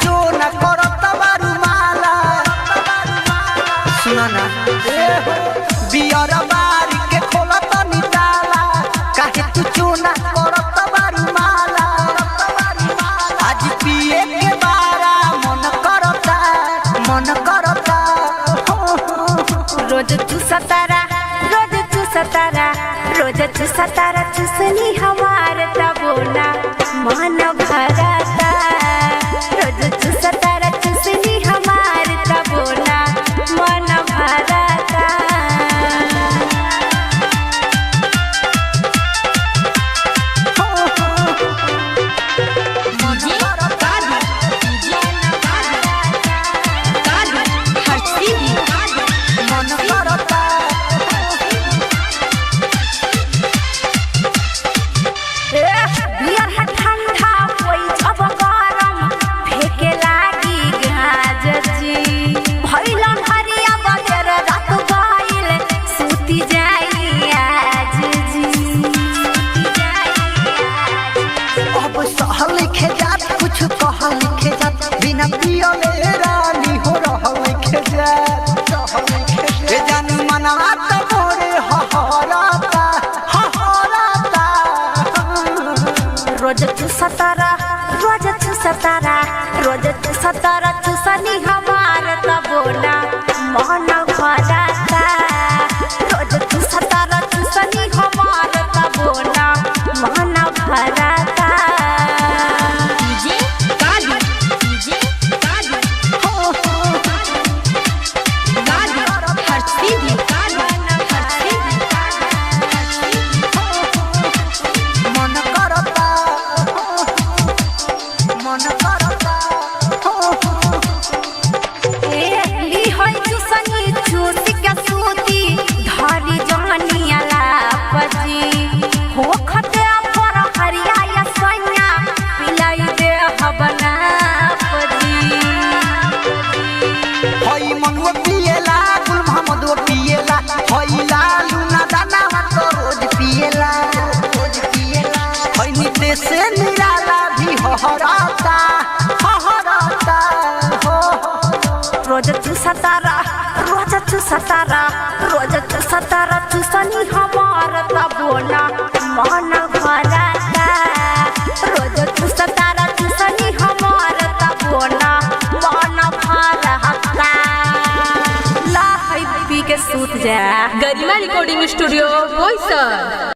चो न करत बारू माला सुना ना बियर बारी के खोलत निताला काहे तू चो न करत बारू माला आज पिए के बारा मन करता रोज तू सतारा चुसनी हमार तबोना मन भरता रोज तू सतारा चुसनी हमार तबोना मन भरता बिना पियले रानी हो रहल लिखे जात ए जानी मनवा त मोरे हहराता रोज तू सतारा चुसनी हमार तबोना मन भरता रोज तू सतारा चुसनी हमार तबोना मन भरता से निराला भी हहराता रोज तू सतारा चुसनी हमार तबोना मन भरता रोज तू सतारा चुसनी हमार तबोना मन भरता ला पी के सूत जा। गरिमा रिकॉर्डिंग स्टूडियो बोईसर।